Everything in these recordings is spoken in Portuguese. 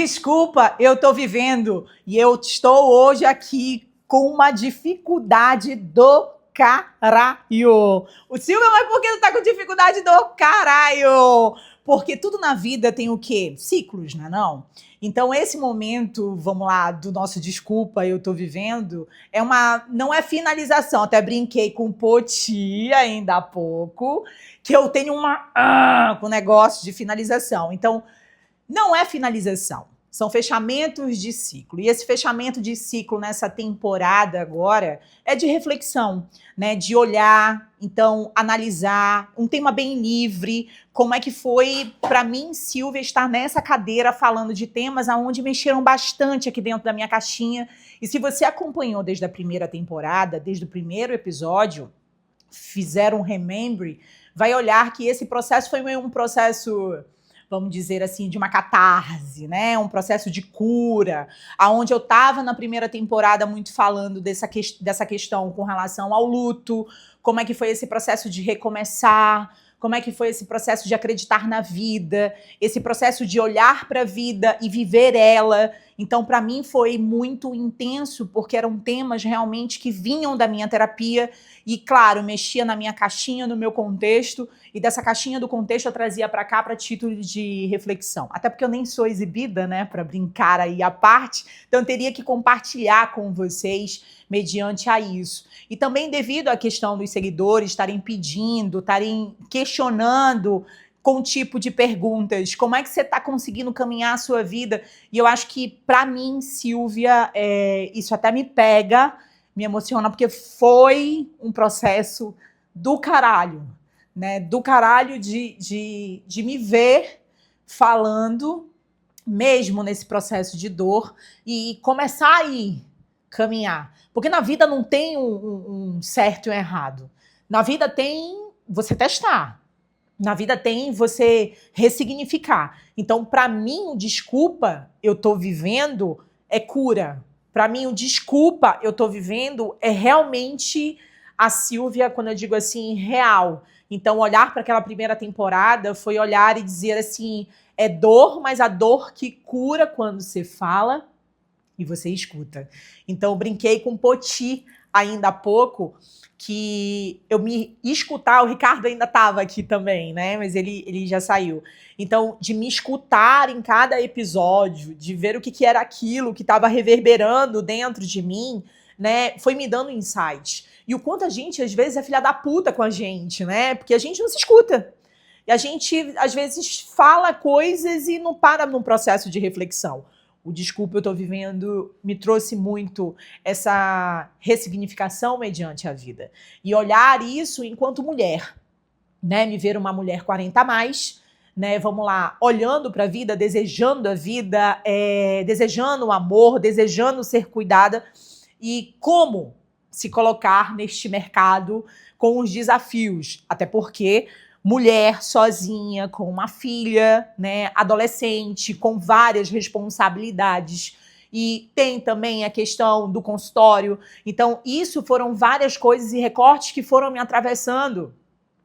Desculpa, eu tô vivendo e eu estou hoje aqui com uma dificuldade do caralho. O Silvio, mas por que tu tá com dificuldade do caralho? Porque tudo na vida tem o quê? Ciclos, não é não? Então esse momento, vamos lá, do nosso desculpa, eu tô vivendo, não é finalização. Até brinquei com o Poti ainda há pouco, que eu tenho com negócio de finalização. Então, não é finalização, são fechamentos de ciclo. E esse fechamento de ciclo nessa temporada agora é de reflexão, né? De olhar, então, analisar, um tema bem livre. Como é que foi para mim, Silvia, estar nessa cadeira falando de temas aonde mexeram bastante aqui dentro da minha caixinha. E se você acompanhou desde a primeira temporada, desde o primeiro episódio, fizeram um remember, vai olhar que esse processo foi um processo, vamos dizer assim, de uma catarse, né? Um processo de cura, aonde eu estava na primeira temporada muito falando dessa questão com relação ao luto, como é que foi esse processo de recomeçar, como é que foi esse processo de acreditar na vida, esse processo de olhar para a vida e viver ela. Então, para mim, foi muito intenso, porque eram temas realmente que vinham da minha terapia e, claro, mexia na minha caixinha, no meu contexto, e dessa caixinha do contexto eu trazia para cá para título de reflexão. Até porque eu nem sou exibida, né, para brincar aí à parte, então eu teria que compartilhar com vocês mediante a isso. E também devido à questão dos seguidores estarem pedindo, estarem questionando com tipo de perguntas, como é que você está conseguindo caminhar a sua vida? E eu acho que, para mim, Silvia, isso até me pega, me emociona, porque foi um processo do caralho, né? Do caralho de me ver falando, mesmo nesse processo de dor, e começar a ir caminhar. Porque na vida não tem um certo e um errado. Na vida tem você testar. Na vida tem você ressignificar. Então, para mim, o desculpa eu tô vivendo é cura. Para mim, o desculpa eu tô vivendo é realmente a Silvia, quando eu digo assim, real. Então, olhar para aquela primeira temporada foi olhar e dizer assim, é dor, mas a dor que cura quando você fala e você escuta. Então, eu brinquei com o Poti ainda há pouco, que eu me escutar, o Ricardo ainda estava aqui também, né? Mas ele já saiu. Então, de me escutar em cada episódio, de ver o que era aquilo que estava reverberando dentro de mim, né? Foi me dando insight. E o quanto a gente, às vezes, é filha da puta com a gente, né? Porque a gente não se escuta. E a gente, às vezes, fala coisas e não para num processo de reflexão. O desculpa eu tô vivendo me trouxe muito essa ressignificação mediante a vida. E olhar isso enquanto mulher, né? Me ver uma mulher 40 a mais, né? Vamos lá, olhando para a vida, desejando o amor, desejando ser cuidada e como se colocar neste mercado com os desafios. Até porque mulher sozinha, com uma filha, né, adolescente, com várias responsabilidades. E tem também a questão do consultório. Então, isso foram várias coisas e recortes que foram me atravessando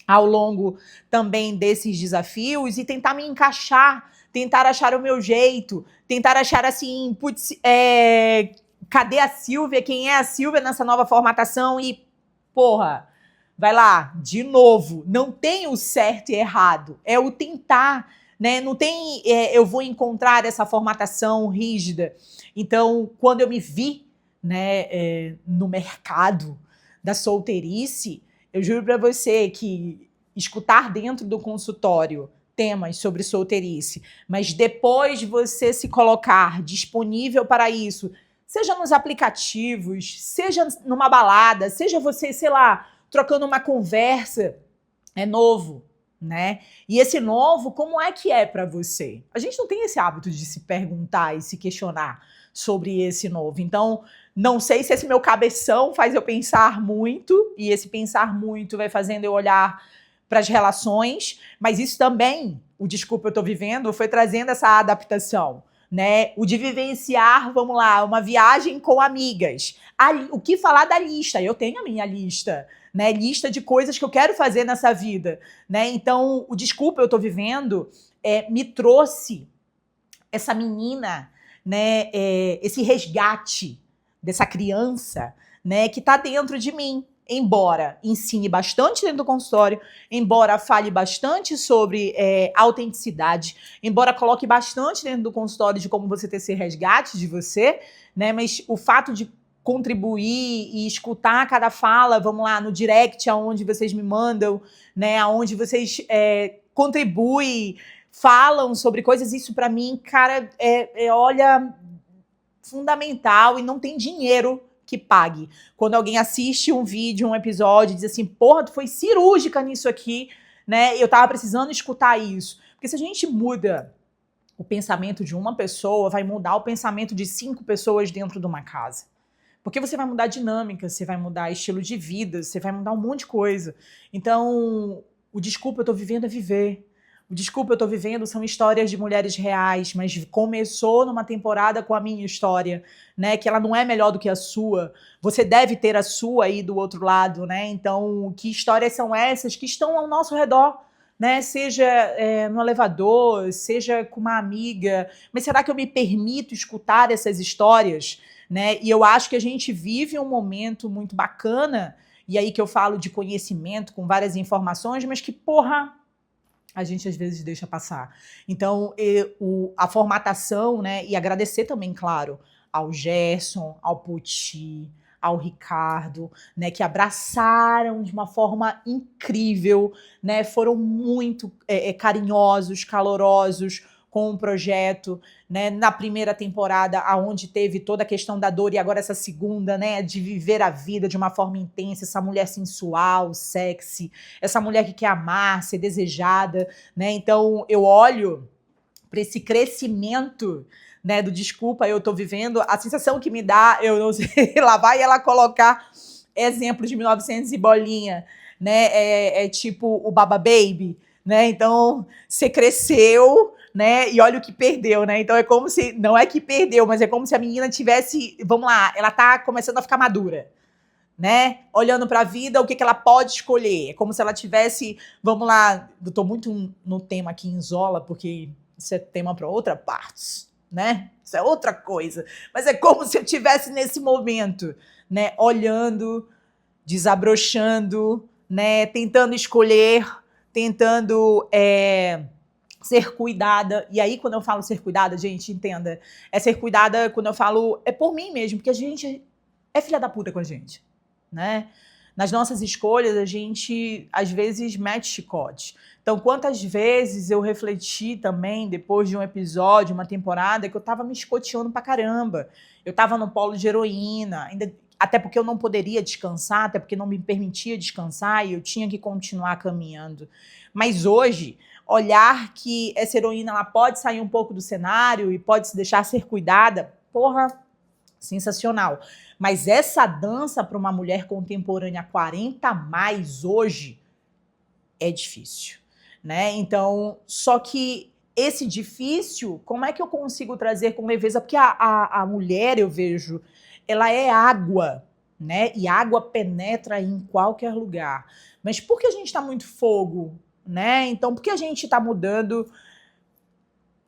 ao longo também desses desafios e tentar me encaixar, tentar achar o meu jeito, tentar achar assim, putz, cadê a Silvia? Quem é a Silvia nessa nova formatação? E, porra, vai lá, de novo, não tem o certo e errado, é o tentar, né? Não tem, eu vou encontrar essa formatação rígida. Então, quando eu me vi, né, no mercado da solteirice, eu juro para você que escutar dentro do consultório temas sobre solteirice, mas depois você se colocar disponível para isso, seja nos aplicativos, seja numa balada, seja você, sei lá, trocando uma conversa, é novo, né? E esse novo, como é que é para você? A gente não tem esse hábito de se perguntar e se questionar sobre esse novo. Então, não sei se esse meu cabeção faz eu pensar muito, e esse pensar muito vai fazendo eu olhar para as relações, mas isso também, o desculpa eu tô vivendo, foi trazendo essa adaptação, né? O de vivenciar, vamos lá, uma viagem com amigas. O que falar da lista? Eu tenho a minha lista, né? Lista de coisas que eu quero fazer nessa vida, né? Então, o desculpa eu tô vivendo me trouxe essa menina, né, esse resgate dessa criança, né, que está dentro de mim. Embora ensine bastante dentro do consultório, embora fale bastante sobre autenticidade, embora coloque bastante dentro do consultório de como você ter esse resgate de você, né? Mas o fato de contribuir e escutar cada fala, vamos lá, no direct, aonde vocês me mandam, né? Aonde vocês contribuem, falam sobre coisas, isso para mim, cara, olha, fundamental e não tem dinheiro que pague. Quando alguém assiste um vídeo, um episódio, diz assim, porra, tu foi cirúrgica nisso aqui, né? Eu tava precisando escutar isso. Porque se a gente muda o pensamento de uma pessoa, vai mudar o pensamento de 5 pessoas dentro de uma casa. Porque você vai mudar a dinâmica, você vai mudar estilo de vida, você vai mudar um monte de coisa. Então, o desculpa, eu tô vivendo é viver. O desculpa, eu tô vivendo são histórias de mulheres reais, mas começou numa temporada com a minha história, né? Que ela não é melhor do que a sua. Você deve ter a sua aí do outro lado, né? Então, que histórias são essas que estão ao nosso redor? Né, seja no elevador, seja com uma amiga, mas será que eu me permito escutar essas histórias? Né? E eu acho que a gente vive um momento muito bacana, e aí que eu falo de conhecimento com várias informações, mas que, porra, a gente às vezes deixa passar. Então, a formatação, né, e agradecer também, claro, ao Gerson, ao Puti, ao Ricardo, né, que abraçaram de uma forma incrível, né, foram muito carinhosos, calorosos com o projeto, né, na primeira temporada, aonde teve toda a questão da dor, e agora essa segunda, né, de viver a vida de uma forma intensa, essa mulher sensual, sexy, essa mulher que quer amar, ser desejada, né, então eu olho para esse crescimento, né, do desculpa, eu tô vivendo, a sensação que me dá, eu não sei, lá vai ela colocar exemplos de 1900 e bolinha, né, tipo o Baba Baby, né, então você cresceu, né, e olha o que perdeu, né, então é como se, não é que perdeu, mas é como se a menina tivesse, vamos lá, ela tá começando a ficar madura, né, olhando para a vida, o que ela pode escolher, é como se ela tivesse, vamos lá, eu tô muito no tema aqui em Zola, porque isso é tema para outra parte, né? Isso é outra coisa. Mas é como se eu estivesse nesse momento, né? Olhando, desabrochando, né? Tentando escolher, tentando ser cuidada. E aí, quando eu falo ser cuidada, gente, entenda. É ser cuidada quando eu falo... É por mim mesmo, porque a gente é filha da puta com a gente, né? Nas nossas escolhas, a gente, às vezes, mete chicote. Então, quantas vezes eu refleti também, depois de um episódio, uma temporada, que eu tava me escoteando pra caramba. Eu tava no polo de heroína, ainda, até porque eu não poderia descansar, até porque não me permitia descansar e eu tinha que continuar caminhando. Mas hoje, olhar que essa heroína ela pode sair um pouco do cenário e pode se deixar ser cuidada, porra, sensacional. Mas essa dança para uma mulher contemporânea 40 mais hoje é difícil, né? Então, só que esse difícil, como é que eu consigo trazer com leveza? Porque a mulher, eu vejo, ela é água, né? E água penetra em qualquer lugar. Mas por que a gente está muito fogo, né? Então, por que a gente está mudando...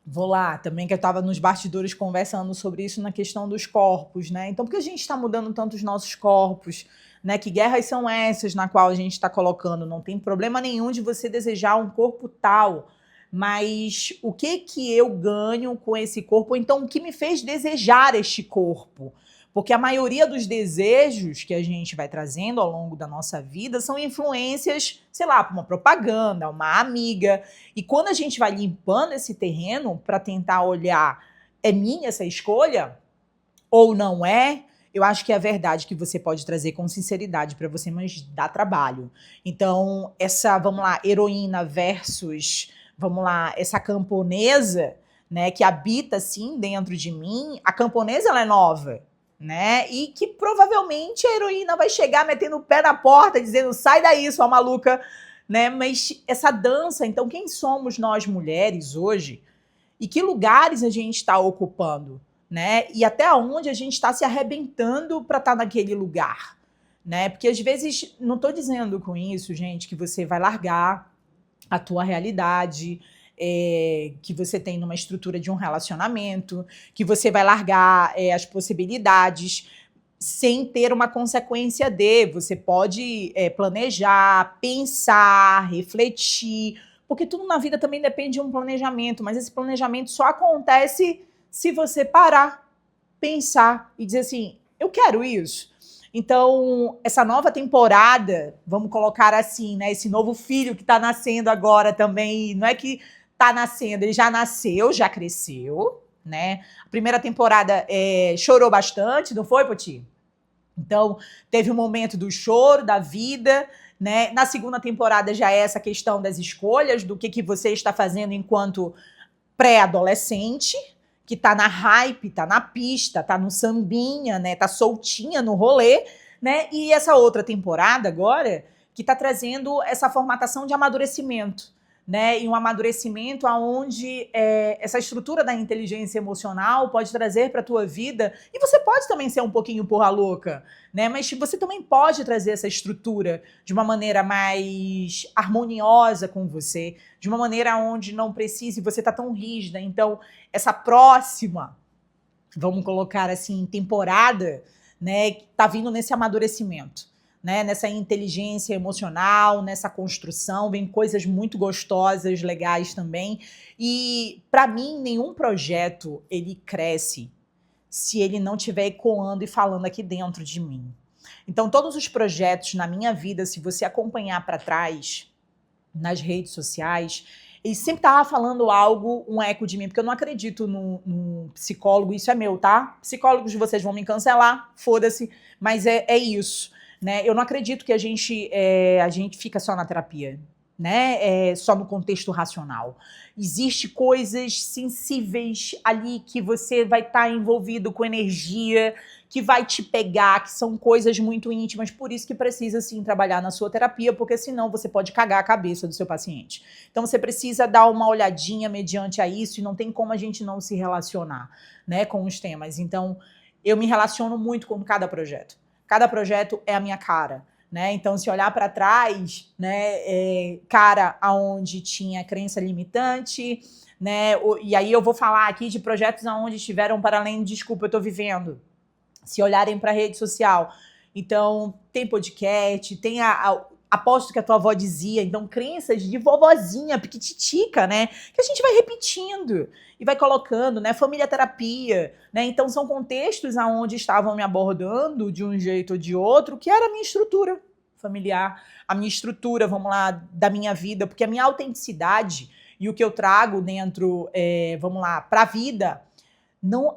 Vou lá, também que eu estava nos bastidores conversando sobre isso na questão dos corpos, né? Então, por que a gente está mudando tanto os nossos corpos, né? Que guerras são essas na qual a gente está colocando? Não tem problema nenhum de você desejar um corpo tal, mas o que eu ganho com esse corpo? Ou então, o que me fez desejar este corpo? Porque a maioria dos desejos que a gente vai trazendo ao longo da nossa vida são influências, sei lá, por uma propaganda, uma amiga. E quando a gente vai limpando esse terreno para tentar olhar, é minha essa escolha ou não é? Eu acho que é a verdade que você pode trazer com sinceridade para você, mas dá trabalho. Então, essa, vamos lá, heroína versus, vamos lá, essa camponesa, né, que habita, sim, dentro de mim, a camponesa, ela é nova, né? E que provavelmente a heroína vai chegar metendo o pé na porta, dizendo, sai daí, sua maluca, né? Mas essa dança, então, quem somos nós mulheres hoje? E que lugares a gente está ocupando, né? E até onde a gente está se arrebentando para estar naquele lugar, né? Porque às vezes, não estou dizendo com isso, gente, que você vai largar a tua realidade, que você tem numa estrutura de um relacionamento, que você vai largar as possibilidades sem ter uma consequência de. Você pode planejar, pensar, refletir, porque tudo na vida também depende de um planejamento, mas esse planejamento só acontece se você parar, pensar e dizer assim, eu quero isso. Então, essa nova temporada, vamos colocar assim, né? Esse novo filho que tá nascendo agora também, não é que tá nascendo, ele já nasceu, já cresceu, né? A primeira temporada chorou bastante, não foi, Poti? Então, teve um momento do choro, da vida, né? Na segunda temporada já é essa questão das escolhas, do que você está fazendo enquanto pré-adolescente, que tá na hype, tá na pista, tá no sambinha, né? Tá soltinha no rolê, né? E essa outra temporada agora, que tá trazendo essa formatação de amadurecimento, né? E um amadurecimento aonde essa estrutura da inteligência emocional pode trazer para a tua vida, e você pode também ser um pouquinho porra louca, né? Mas você também pode trazer essa estrutura de uma maneira mais harmoniosa com você, de uma maneira onde não precise você tá tão rígida. Então, essa próxima, vamos colocar assim, temporada, né, tá vindo nesse amadurecimento, né, nessa inteligência emocional, nessa construção, vem coisas muito gostosas, legais também. E para mim, nenhum projeto ele cresce se ele não estiver ecoando e falando aqui dentro de mim. Então, todos os projetos na minha vida, se você acompanhar para trás nas redes sociais, ele sempre estava falando algo, um eco de mim, porque eu não acredito num psicólogo, isso é meu, tá? Psicólogos, vocês vão me cancelar, foda-se, mas é isso, né? Eu não acredito que a gente fica só na terapia, né? Só no contexto racional. Existe coisas sensíveis ali que você vai estar envolvido com energia, que vai te pegar, que são coisas muito íntimas, por isso que precisa sim trabalhar na sua terapia, porque senão você pode cagar a cabeça do seu paciente. Então você precisa dar uma olhadinha mediante a isso, e não tem como a gente não se relacionar, né, com os temas. Então eu me relaciono muito com cada projeto. Cada projeto é a minha cara, né? Então, se olhar para trás, né, cara aonde tinha crença limitante, né? E aí eu vou falar aqui de projetos aonde estiveram para além de desculpa, eu tô vivendo. Se olharem para a rede social. Então, tem podcast, tem aposto que a tua avó dizia, então crenças de vovozinha, piquititica, né? Que a gente vai repetindo e vai colocando, né? Família terapia, né? Então são contextos aonde estavam me abordando de um jeito ou de outro, que era a minha estrutura familiar, a minha estrutura, vamos lá, da minha vida, porque a minha autenticidade e o que eu trago dentro, vamos lá, para a vida não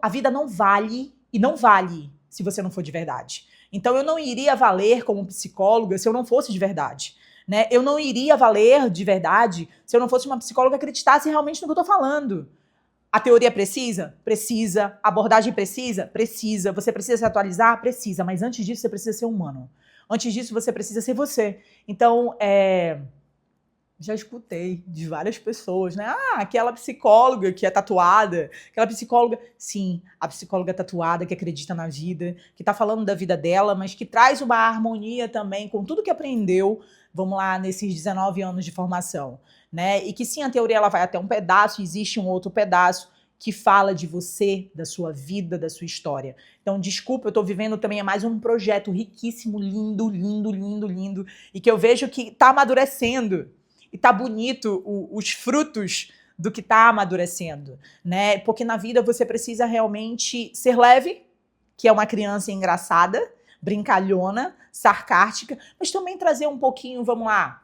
vale e não vale se você não for de verdade. Então eu não iria valer como psicóloga se eu não fosse de verdade, né? Eu não iria valer de verdade se eu não fosse uma psicóloga que acreditasse realmente no que eu tô falando. A teoria precisa? Precisa. A abordagem precisa? Precisa. Você precisa se atualizar? Precisa. Mas antes disso, você precisa ser humano. Antes disso, você precisa ser você. Então, já escutei de várias pessoas, né? Ah, aquela psicóloga que é tatuada, aquela psicóloga... Sim, a psicóloga tatuada que acredita na vida, que tá falando da vida dela, mas que traz uma harmonia também com tudo que aprendeu, vamos lá, nesses 19 anos de formação, né? E que sim, a teoria ela vai até um pedaço, existe um outro pedaço que fala de você, da sua vida, da sua história. Então, desculpa, eu tô vivendo também mais um projeto riquíssimo, lindo, lindo, lindo, lindo, e que eu vejo que tá amadurecendo. E tá bonito os frutos do que tá amadurecendo, né? Porque na vida você precisa realmente ser leve, que é uma criança engraçada, brincalhona, sarcástica, mas também trazer um pouquinho, vamos lá,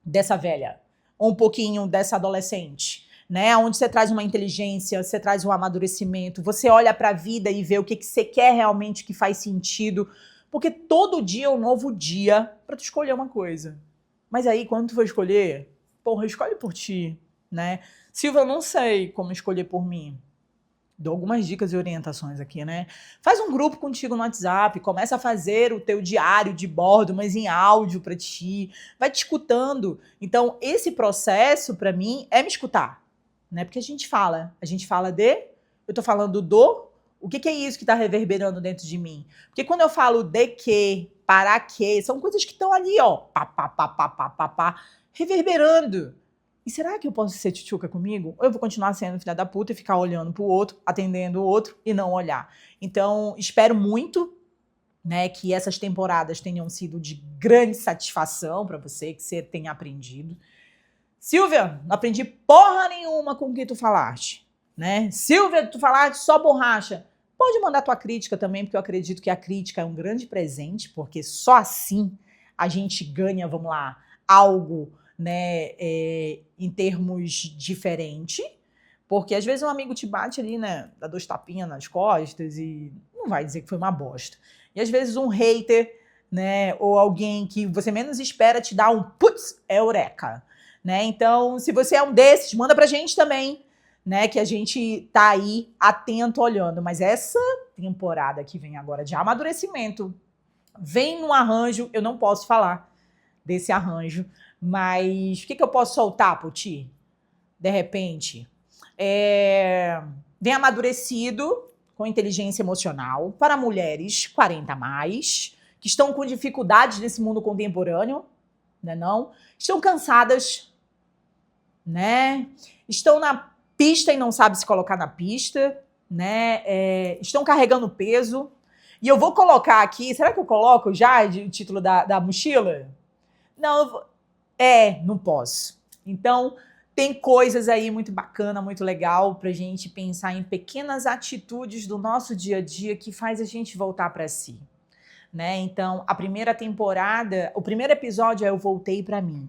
dessa velha, ou um pouquinho dessa adolescente, né? Onde você traz uma inteligência, você traz um amadurecimento, você olha pra vida e vê o que você quer realmente que faz sentido, porque todo dia é um novo dia pra tu escolher uma coisa. Mas aí, quando tu for escolher, porra, escolhe por ti, né? Silvia, eu não sei como escolher por mim. Dou algumas dicas e orientações aqui, né? Faz um grupo contigo no WhatsApp, começa a fazer o teu diário de bordo, mas em áudio pra ti. Vai te escutando. Então, esse processo, pra mim, é me escutar, né? Porque a gente fala eu tô falando o que é isso que tá reverberando dentro de mim? Porque quando eu falo de que, para quê, são coisas que estão ali, ó, pá, pá, pá, pá, pá, pá, pá, reverberando. E será que eu posso ser tchutchuca comigo? Ou eu vou continuar sendo filha da puta e ficar olhando pro outro, atendendo o outro e não olhar? Então, espero muito, né, que essas temporadas tenham sido de grande satisfação para você, que você tenha aprendido. Silvia, não aprendi porra nenhuma com o que tu falaste, né? Silvia, tu falaste só borracha. Pode mandar tua crítica também, porque eu acredito que a crítica é um grande presente, porque só assim a gente ganha, vamos lá, algo, né, em termos diferentes. Porque às vezes um amigo te bate ali, né, dá 2 tapinhas nas costas e não vai dizer que foi uma bosta. E às vezes um hater, né, ou alguém que você menos espera te dá um putz, eureka, né? Então, se você é um desses, manda pra gente também, né, que a gente tá aí atento olhando. Mas essa temporada que vem agora de amadurecimento vem num arranjo, eu não posso falar desse arranjo, mas o que eu posso soltar, Poti? De repente, vem amadurecido com inteligência emocional para mulheres 40 a mais, que estão com dificuldades nesse mundo contemporâneo, né, não? Estão cansadas, né? Estão na pista e não sabem se colocar na pista, né? Estão carregando peso. E eu vou colocar aqui, será que eu coloco já o título da mochila? Não, não posso. Então, tem coisas aí muito bacana, muito legal pra gente pensar em pequenas atitudes do nosso dia a dia que faz a gente voltar pra si, né? Então, a primeira temporada, o primeiro episódio é Eu Voltei Pra Mim,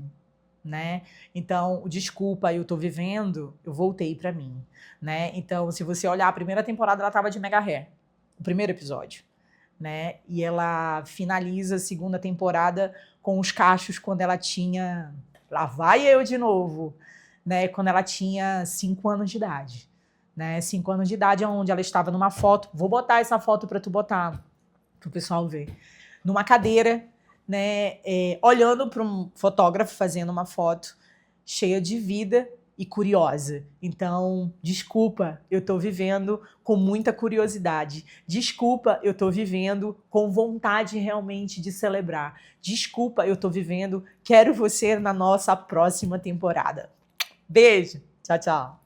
né? Então, desculpa, eu tô vivendo, eu voltei pra mim, né? Então, se você olhar a primeira temporada, ela tava de mega ré, o primeiro episódio, né? E ela finaliza a segunda temporada com os cachos quando ela tinha... Lá vai eu de novo, né? Quando ela tinha 5 anos de idade, né? 5 anos de idade, onde ela estava numa foto. Vou botar essa foto para tu botar, para o pessoal ver. Numa cadeira, né? Olhando para um fotógrafo fazendo uma foto cheia de vida e curiosa. Então, desculpa, eu tô vivendo com muita curiosidade. Desculpa, eu tô vivendo com vontade realmente de celebrar. Desculpa, eu tô vivendo, quero você na nossa próxima temporada. Beijo, tchau, tchau.